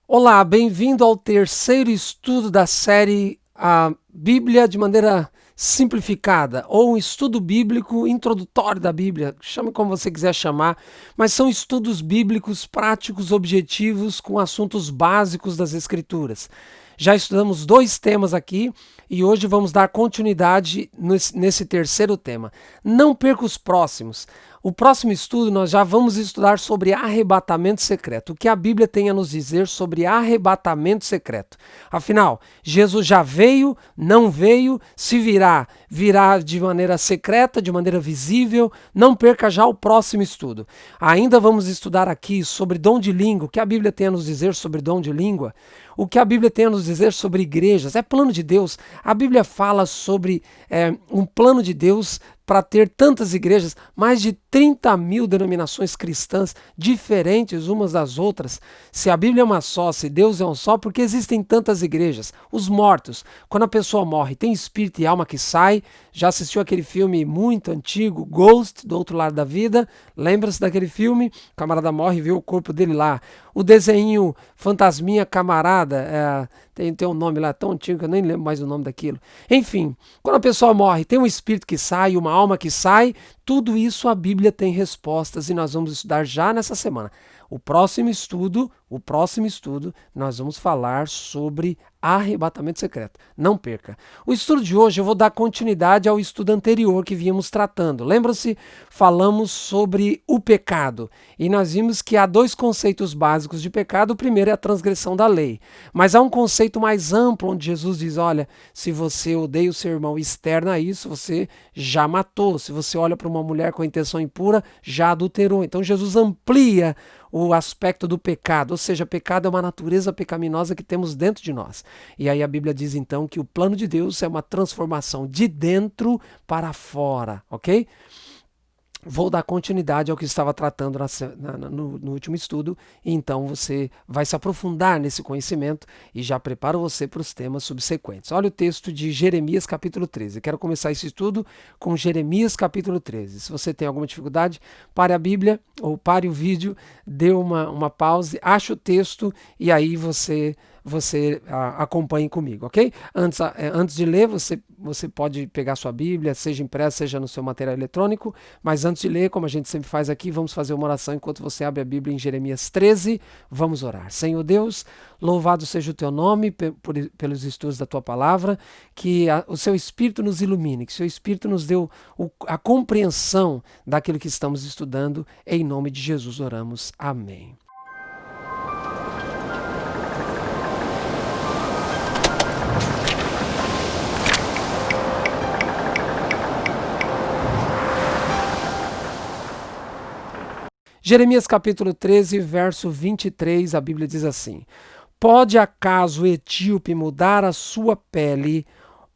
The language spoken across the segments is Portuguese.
Olá, bem-vindo ao terceiro estudo da série A Bíblia de maneira simplificada, ou um estudo bíblico introdutório da Bíblia, chame como você quiser chamar, mas são estudos bíblicos práticos, objetivos, com assuntos básicos das Escrituras. Já estudamos dois temas aqui e hoje vamos dar continuidade nesse terceiro tema. Não perca os próximos. O próximo estudo nós já vamos estudar sobre arrebatamento secreto. O que a Bíblia tem a nos dizer sobre arrebatamento secreto. Afinal, Jesus já veio, não veio, se virá, virá de maneira secreta, de maneira visível. Não perca já o próximo estudo. Ainda vamos estudar aqui sobre dom de língua. O que a Bíblia tem a nos dizer sobre dom de língua? O que a Bíblia tem a nos dizer sobre igrejas? É plano de Deus. A Bíblia fala sobre um plano de Deus para ter tantas igrejas, mais de 30 mil denominações cristãs diferentes umas das outras. Se a Bíblia é uma só, se Deus é um só, por que existem tantas igrejas? Os mortos, quando a pessoa morre, tem espírito e alma que sai. Já assistiu aquele filme muito antigo, Ghost, do outro lado da vida? Lembra-se daquele filme? O camarada morre e vê o corpo dele lá. O desenho Fantasminha Camarada, tem um nome lá tão antigo que eu nem lembro mais o nome daquilo. Enfim, quando a pessoa morre, tem um espírito que sai, uma alma que sai, tudo isso a Bíblia tem respostas e nós vamos estudar já nessa semana. O próximo estudo, nós vamos falar sobre arrebatamento secreto. Não perca. O estudo de hoje eu vou dar continuidade ao estudo anterior que vínhamos tratando. Lembra-se? Falamos sobre o pecado e nós vimos que há dois conceitos básicos de pecado. O primeiro é a transgressão da lei, mas há um conceito mais amplo onde Jesus diz, olha, se você odeia o seu irmão e externa isso, você já matou. Se você olha para uma mulher com intenção impura, já adulterou. Então Jesus amplia o aspecto do pecado, ou seja, pecado é uma natureza pecaminosa que temos dentro de nós. E aí a Bíblia diz então que o plano de Deus é uma transformação de dentro para fora, ok? Vou dar continuidade ao que estava tratando no último estudo, e então você vai se aprofundar nesse conhecimento e já preparo você para os temas subsequentes. Olha o texto de Jeremias capítulo 13. Quero começar esse estudo com Jeremias capítulo 13. Se você tem alguma dificuldade, pare a Bíblia ou pare o vídeo, dê uma pause, ache o texto e aí você acompanhe comigo, ok? Antes de ler, você pode pegar sua Bíblia, seja impressa, seja no seu material eletrônico, mas antes de ler, como a gente sempre faz aqui, vamos fazer uma oração enquanto você abre a Bíblia em Jeremias 13. Vamos orar. Senhor Deus, louvado seja o teu nome pelos estudos da tua palavra, que o seu Espírito nos ilumine, que o seu Espírito nos dê a compreensão daquilo que estamos estudando. Em nome de Jesus oramos. Amém. Jeremias capítulo 13, verso 23, a Bíblia diz assim: Pode acaso o etíope mudar a sua pele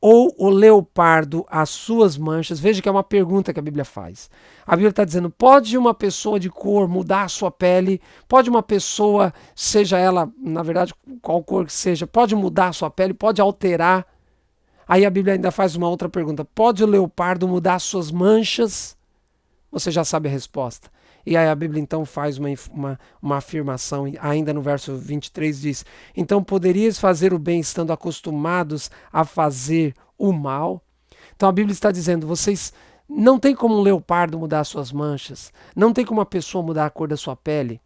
ou o leopardo as suas manchas? Veja que é uma pergunta que a Bíblia faz. A Bíblia está dizendo, pode uma pessoa de cor mudar a sua pele? Pode uma pessoa, seja ela, na verdade, qual cor que seja, pode mudar a sua pele? Pode alterar? Aí a Bíblia ainda faz uma outra pergunta. Pode o leopardo mudar as suas manchas? Você já sabe a resposta. E aí a Bíblia então faz uma afirmação, ainda no verso 23 diz, então poderíeis fazer o bem estando acostumados a fazer o mal? Então a Bíblia está dizendo, vocês não tem como um leopardo mudar as suas manchas, não tem como uma pessoa mudar a cor da sua pele.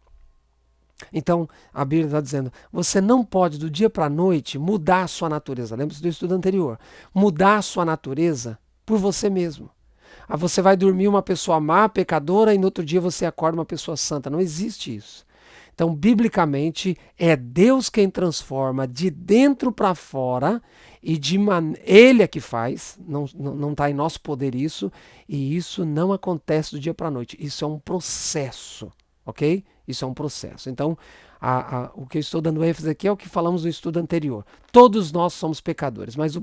Então a Bíblia está dizendo, você não pode do dia para a noite mudar a sua natureza. Lembra-se do estudo anterior, mudar a sua natureza por você mesmo. Você vai dormir uma pessoa má, pecadora, e no outro dia você acorda uma pessoa santa. Não existe isso. Então, biblicamente, é Deus quem transforma de dentro para fora, e Ele é que faz, não está em nosso poder isso, e isso não acontece do dia para a noite. Isso é um processo, ok? Isso é um processo. Então, o que eu estou dando ênfase aqui é o que falamos no estudo anterior. Todos nós somos pecadores, mas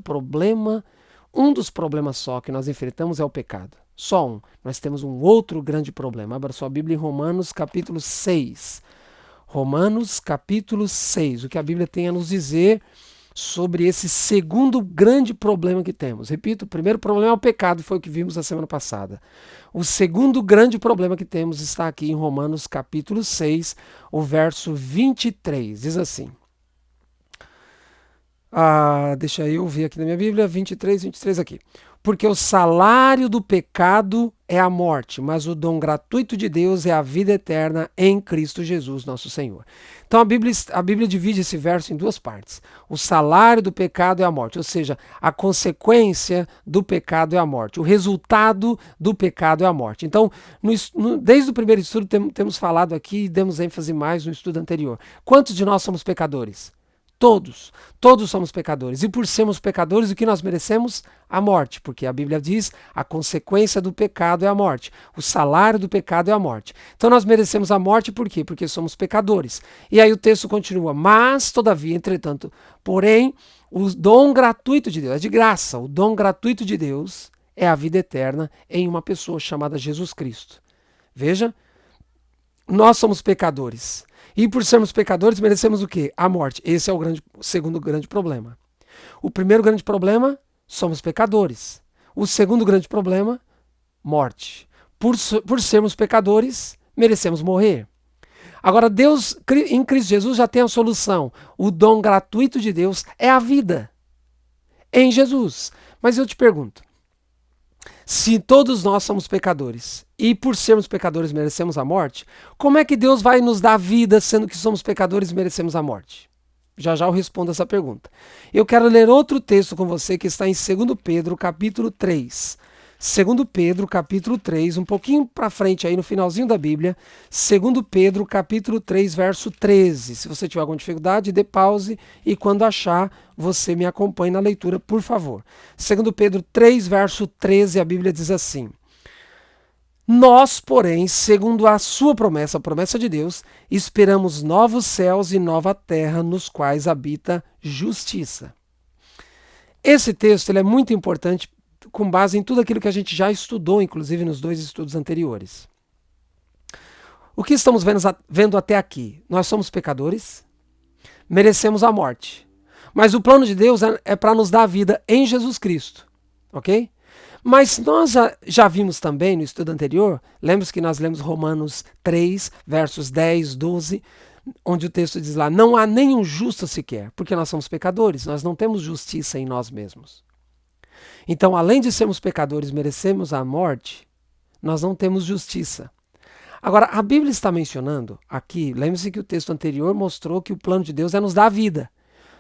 um dos problemas só que nós enfrentamos é o pecado. Só um. Nós temos um outro grande problema. Abra sua Bíblia em Romanos capítulo 6. Romanos capítulo 6. O que a Bíblia tem a nos dizer sobre esse segundo grande problema que temos. Repito, o primeiro problema é o pecado, foi o que vimos na semana passada. O segundo grande problema que temos está aqui em Romanos capítulo 6, o verso 23. Diz assim: Deixa eu ver aqui na minha Bíblia, 23 aqui. Porque o salário do pecado é a morte, mas o dom gratuito de Deus é a vida eterna em Cristo Jesus, nosso Senhor. Então a Bíblia divide esse verso em duas partes. O salário do pecado é a morte, ou seja, a consequência do pecado é a morte. O resultado do pecado é a morte. Então, desde o primeiro estudo, temos falado aqui e demos ênfase mais no estudo anterior. Quantos de nós somos pecadores? Todos somos pecadores. E por sermos pecadores, o que nós merecemos? A morte, porque a Bíblia diz, a consequência do pecado é a morte. O salário do pecado é a morte. Então nós merecemos a morte por quê? Porque somos pecadores. E aí o texto continua, mas, todavia, entretanto, porém, o dom gratuito de Deus, é de graça, o dom gratuito de Deus é a vida eterna em uma pessoa chamada Jesus Cristo. Veja, nós somos pecadores. E por sermos pecadores, merecemos o quê? A morte. Esse é o segundo grande problema. O primeiro grande problema, somos pecadores. O segundo grande problema, morte. Por sermos pecadores, merecemos morrer. Agora, Deus, em Cristo Jesus, já tem a solução. O dom gratuito de Deus é a vida em Jesus. Mas eu te pergunto, se todos nós somos pecadores e por sermos pecadores merecemos a morte, como é que Deus vai nos dar vida sendo que somos pecadores e merecemos a morte? Já já eu respondo essa pergunta. Eu quero ler outro texto com você que está em 2 Pedro, capítulo 3. 2 Pedro, capítulo 3, um pouquinho para frente aí no finalzinho da Bíblia, 2 Pedro, capítulo 3, verso 13. Se você tiver alguma dificuldade, dê pause e quando achar, você me acompanhe na leitura, por favor. 2 Pedro 3, verso 13, a Bíblia diz assim: Nós, porém, segundo a sua promessa, a promessa de Deus, esperamos novos céus e nova terra nos quais habita justiça. Esse texto ele é muito importante com base em tudo aquilo que a gente já estudou, inclusive nos 2 estudos anteriores. O que estamos vendo até aqui? Nós somos pecadores, merecemos a morte. Mas o plano de Deus é para nos dar a vida em Jesus Cristo, ok? Mas nós já vimos também no estudo anterior, lembra-se que nós lemos Romanos 3, versos 10, 12, onde o texto diz lá, não há nenhum justo sequer, porque nós somos pecadores, nós não temos justiça em nós mesmos. Então, além de sermos pecadores, merecemos a morte, nós não temos justiça. Agora, a Bíblia está mencionando aqui, lembre-se que o texto anterior mostrou que o plano de Deus é nos dar vida,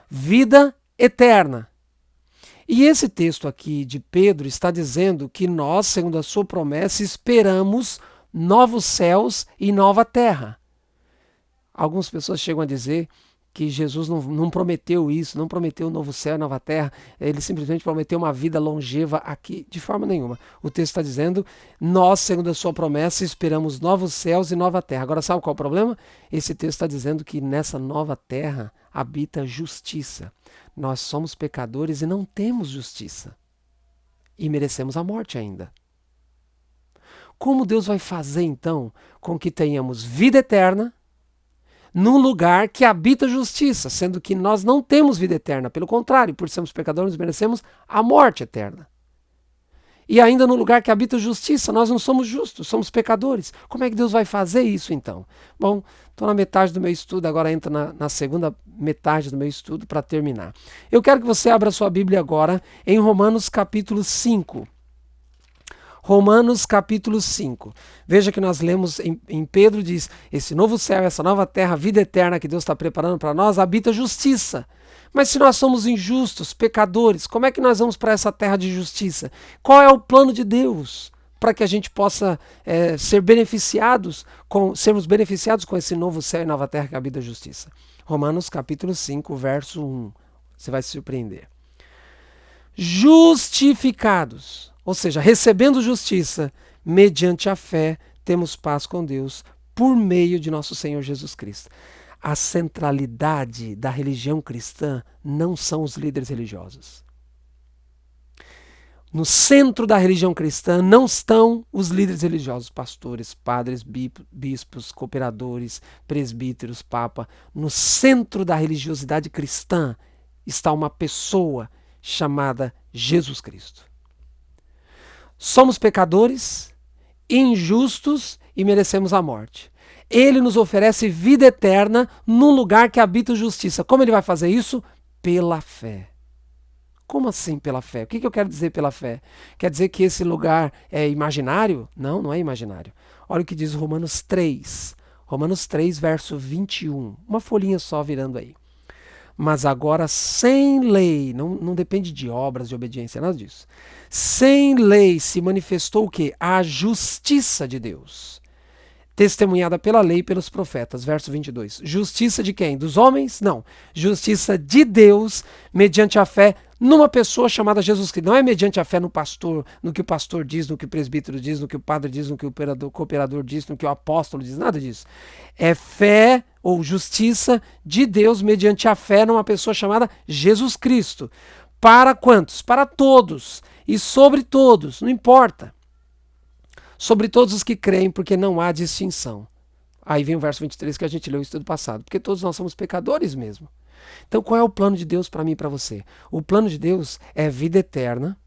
vida eterna. E esse texto aqui de Pedro está dizendo que nós, segundo a sua promessa, esperamos novos céus e nova terra. Algumas pessoas chegam a dizer que Jesus não prometeu isso, não prometeu um novo céu e nova terra, ele simplesmente prometeu uma vida longeva aqui, de forma nenhuma. O texto está dizendo, nós, segundo a sua promessa, esperamos novos céus e nova terra. Agora, sabe qual é o problema? Esse texto está dizendo que nessa nova terra habita justiça. Nós somos pecadores e não temos justiça. E merecemos a morte ainda. Como Deus vai fazer, então, com que tenhamos vida eterna, num lugar que habita justiça, sendo que nós não temos vida eterna. Pelo contrário, por sermos pecadores, merecemos a morte eterna. E ainda no lugar que habita justiça, nós não somos justos, somos pecadores. Como é que Deus vai fazer isso então? Bom, estou na metade do meu estudo, agora entro na segunda metade do meu estudo para terminar. Eu quero que você abra sua Bíblia agora em Romanos capítulo 5. Romanos capítulo 5. Veja que nós lemos em Pedro diz, esse novo céu, essa nova terra, a vida eterna que Deus está preparando para nós, habita justiça. Mas se nós somos injustos, pecadores, como é que nós vamos para essa terra de justiça? Qual é o plano de Deus para que a gente possa sermos beneficiados com esse novo céu e nova terra que habita justiça? Romanos capítulo 5, verso 1. Você vai se surpreender. Justificados. Ou seja, recebendo justiça, mediante a fé, temos paz com Deus por meio de nosso Senhor Jesus Cristo. A centralidade da religião cristã não são os líderes religiosos. No centro da religião cristã não estão os líderes religiosos, pastores, padres, bispos, cooperadores, presbíteros, papa. No centro da religiosidade cristã está uma pessoa chamada Jesus Cristo. Somos pecadores, injustos e merecemos a morte. Ele nos oferece vida eterna num lugar que habita justiça. Como ele vai fazer isso? pela fé. Como assim pela fé? O que eu quero dizer pela fé? Quer dizer que esse lugar é imaginário? Não, não é imaginário. Olha o que diz Romanos 3. Romanos 3, verso 21. Uma folhinha só virando aí. Mas agora sem lei, não depende de obras, de obediência, nada disso. Sem lei se manifestou o quê? A justiça de Deus, testemunhada pela lei e pelos profetas. Verso 22. Justiça de quem? Dos homens? Não. Justiça de Deus mediante a fé numa pessoa chamada Jesus Cristo. Não é mediante a fé no pastor, no que o pastor diz, no que o presbítero diz, no que o padre diz, no que o cooperador diz, no que o apóstolo diz, nada disso. É fé ou justiça de Deus mediante a fé numa pessoa chamada Jesus Cristo. Para quantos? Para todos e sobre todos, não importa. Sobre todos os que creem, porque não há distinção. Aí vem o verso 23 que a gente leu no estudo passado. Porque todos nós somos pecadores mesmo. Então qual é o plano de Deus para mim e para você? O plano de Deus é vida eterna,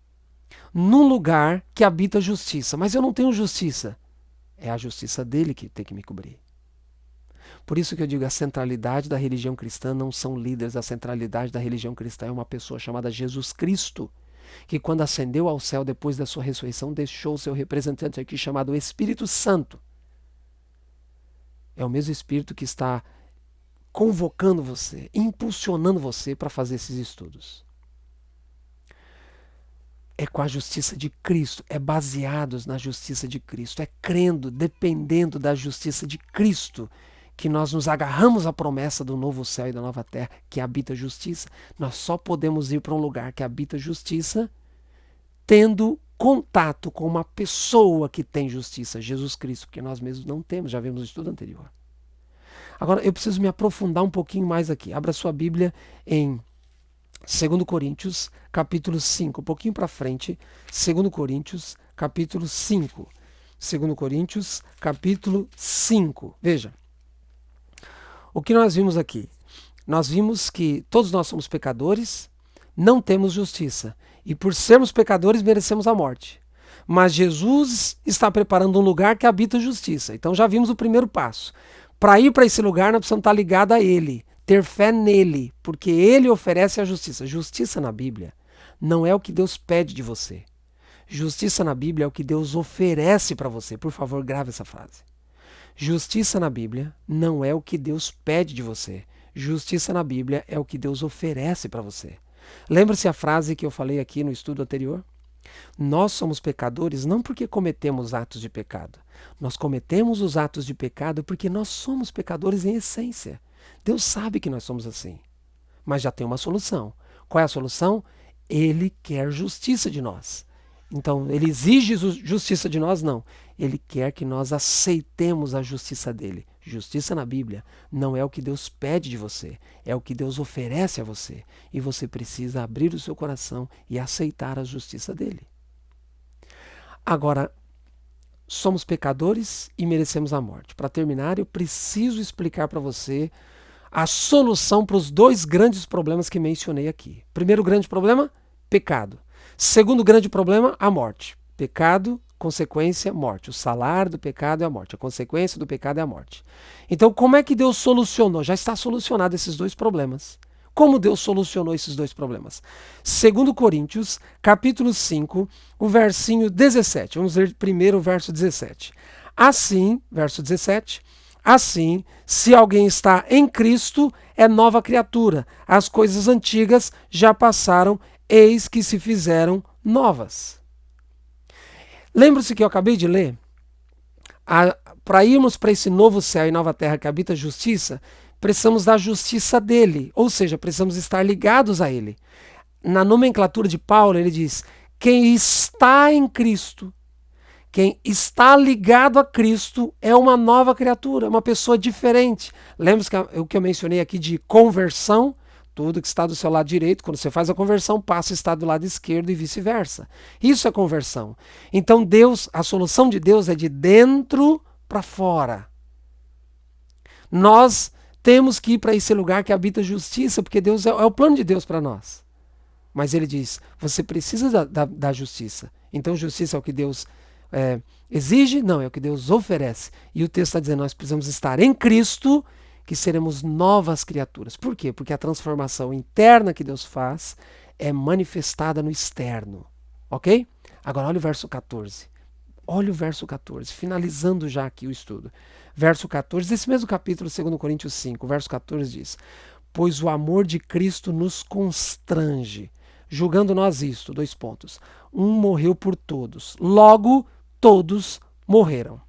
num lugar que habita justiça. Mas eu não tenho justiça. É a justiça dele que tem que me cobrir. Por isso que eu digo, a centralidade da religião cristã não são líderes. A centralidade da religião cristã é uma pessoa chamada Jesus Cristo, que quando ascendeu ao céu depois da sua ressurreição, deixou o seu representante aqui chamado Espírito Santo. É o mesmo Espírito que está convocando você, impulsionando você para fazer esses estudos. É com a justiça de Cristo, é baseados na justiça de Cristo, é crendo, dependendo da justiça de Cristo, que nós nos agarramos à promessa do novo céu e da nova terra, que habita justiça. Nós só podemos ir para um lugar que habita justiça tendo contato com uma pessoa que tem justiça, Jesus Cristo, porque nós mesmos não temos, já vimos no estudo anterior. Agora, eu preciso me aprofundar um pouquinho mais aqui. Abra sua Bíblia em 2 Coríntios, capítulo 5, um pouquinho para frente, 2 Coríntios, capítulo 5. 2 Coríntios, capítulo 5. Veja, o que nós vimos aqui? Nós vimos que todos nós somos pecadores, não temos justiça. E por sermos pecadores, merecemos a morte. Mas Jesus está preparando um lugar que habita justiça. Então já vimos o primeiro passo. Para ir para esse lugar, nós precisamos estar ligados a Ele, ter fé nele, porque Ele oferece a justiça. Justiça na Bíblia não é o que Deus pede de você. Justiça na Bíblia é o que Deus oferece para você. Por favor, grave essa frase. Justiça na Bíblia não é o que Deus pede de você. Justiça na Bíblia é o que Deus oferece para você. Lembra-se a frase que eu falei aqui no estudo anterior? Nós somos pecadores não porque cometemos atos de pecado. Nós cometemos os atos de pecado porque nós somos pecadores em essência. Deus sabe que nós somos assim. Mas já tem uma solução. Qual é a solução? Ele quer justiça de nós. Então, ele exige justiça de nós? Não. Ele quer que nós aceitemos a justiça dele. Justiça na Bíblia não é o que Deus pede de você, é o que Deus oferece a você. E você precisa abrir o seu coração e aceitar a justiça dele. Agora, somos pecadores e merecemos a morte. Para terminar, eu preciso explicar para você a solução para os dois grandes problemas que mencionei aqui. Primeiro grande problema, pecado. Segundo grande problema, a morte. Pecado, consequência, morte. O salário do pecado é a morte. A consequência do pecado é a morte. Então, como é que Deus solucionou? Já está solucionado esses dois problemas. Como Deus solucionou esses dois problemas? 2 Coríntios, capítulo 5, o versinho 17. Vamos ler primeiro o verso 17. Assim, verso 17, assim, se alguém está em Cristo, é nova criatura. As coisas antigas já passaram, eis que se fizeram novas. Lembra-se que eu acabei de ler? Para irmos para esse novo céu e nova terra que habita a justiça, precisamos da justiça dele, ou seja, precisamos estar ligados a ele. Na nomenclatura de Paulo, ele diz, quem está em Cristo, quem está ligado a Cristo é uma nova criatura, uma pessoa diferente. Lembra-se o que eu mencionei aqui de conversão? Tudo que está do seu lado direito, quando você faz a conversão, passa a estar do lado esquerdo e vice-versa. Isso é conversão. Então Deus, a solução de Deus é de dentro para fora. Nós temos que ir para esse lugar que habita justiça, porque Deus é o plano de Deus para nós. Mas ele diz, você precisa da justiça. Então justiça é o que Deus exige? Não, é o que Deus oferece. E o texto está dizendo, nós precisamos estar em Cristo, que seremos novas criaturas. Por quê? Porque a transformação interna que Deus faz é manifestada no externo. Ok? Agora olha o verso 14. Olha o verso 14, finalizando já aqui o estudo. Verso 14, desse mesmo capítulo, 2 Coríntios 5, verso 14 diz: pois o amor de Cristo nos constrange, julgando nós isto, dois pontos. Um morreu por todos, logo todos morreram.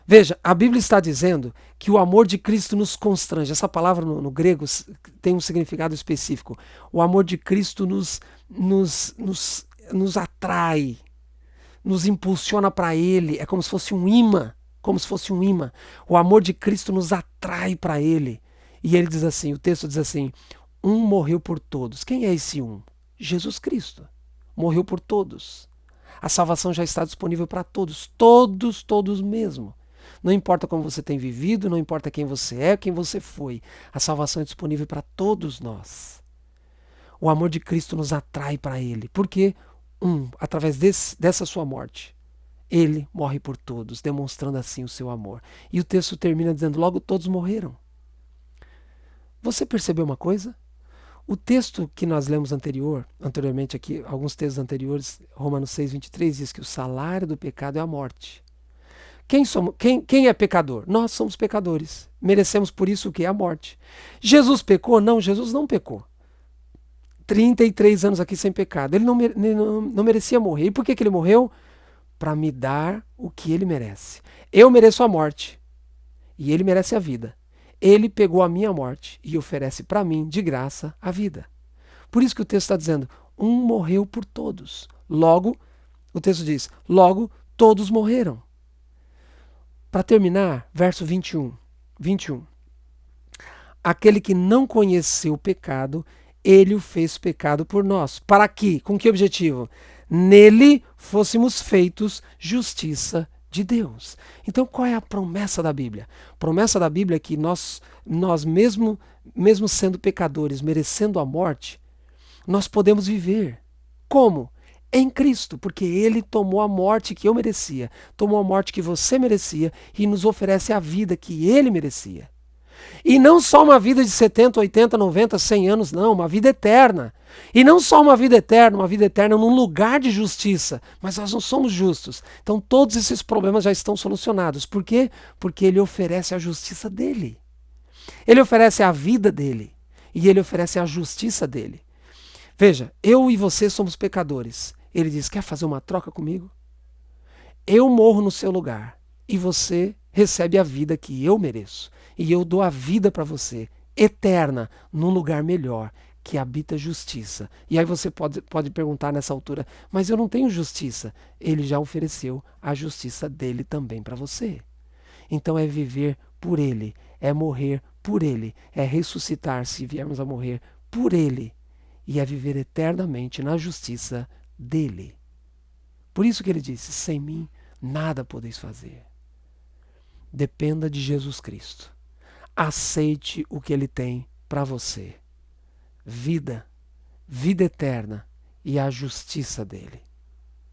Veja, a Bíblia está dizendo que o amor de Cristo nos constrange. Essa palavra no grego tem um significado específico. O amor de Cristo nos atrai, nos impulsiona para Ele. É como se fosse um imã. Como se fosse um imã. O amor de Cristo nos atrai para Ele. E ele diz assim, o texto diz assim: um morreu por todos. Quem é esse um? Jesus Cristo. Morreu por todos. A salvação já está disponível para todos. Todos mesmo. Não importa como você tem vivido, não importa quem você é, quem você foi. A salvação é disponível para todos nós. O amor de Cristo nos atrai para Ele. Por quê? Através dessa sua morte, Ele morre por todos, demonstrando assim o seu amor. E o texto termina dizendo: logo todos morreram. Você percebeu uma coisa? O texto que nós lemos anteriormente aqui, alguns textos anteriores, Romanos 6:23, diz que o salário do pecado é a morte. Quem é pecador? Nós somos pecadores. Merecemos por isso o que? A morte. Jesus pecou? Não, Jesus não pecou. 33 anos aqui sem pecado. Ele não merecia morrer. E por que ele morreu? Para me dar o que ele merece. Eu mereço a morte. E ele merece a vida. Ele pegou a minha morte e oferece para mim, de graça, a vida. Por isso que o texto está dizendo: um morreu por todos. Logo, o texto diz, logo todos morreram. Para terminar, verso 21. Aquele que não conheceu o pecado, ele o fez pecado por nós. Para que? Com que objetivo? Nele fôssemos feitos justiça de Deus. Então, qual é a promessa da Bíblia? A promessa da Bíblia é que nós mesmo sendo pecadores, merecendo a morte, nós podemos viver. Como? Em Cristo, porque Ele tomou a morte que eu merecia, tomou a morte que você merecia e nos oferece a vida que Ele merecia. E não só uma vida de 70, 80, 90, 100 anos, não, uma vida eterna. E não só uma vida eterna num lugar de justiça, mas nós não somos justos. Então todos esses problemas já estão solucionados. Por quê? Porque Ele oferece a justiça dEle. Ele oferece a vida dEle. E Ele oferece a justiça dEle. Veja, eu e você somos pecadores. Ele diz: quer fazer uma troca comigo? Eu morro no seu lugar e você recebe a vida que eu mereço. E eu dou a vida para você, eterna, num lugar melhor, que habita justiça. E aí você pode perguntar nessa altura: mas eu não tenho justiça. Ele já ofereceu a justiça dele também para você. Então é viver por Ele, é morrer por Ele, é ressuscitar se viermos a morrer por Ele. E é viver eternamente na justiça dele. Por isso que ele disse: sem mim nada podeis fazer. Dependa de Jesus Cristo. Aceite o que Ele tem para você. Vida eterna e a justiça dEle.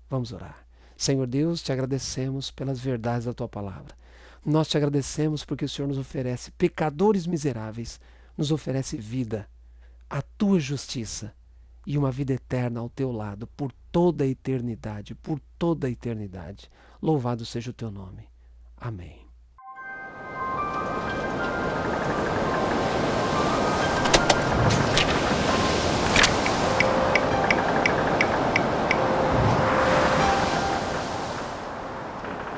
Vamos orar. Senhor Deus, te agradecemos pelas verdades da Tua palavra. Nós te agradecemos porque o Senhor nos oferece, pecadores miseráveis, nos oferece vida, a Tua justiça e uma vida eterna ao Teu lado, por toda a eternidade, por toda a eternidade. Louvado seja o Teu nome. Amém.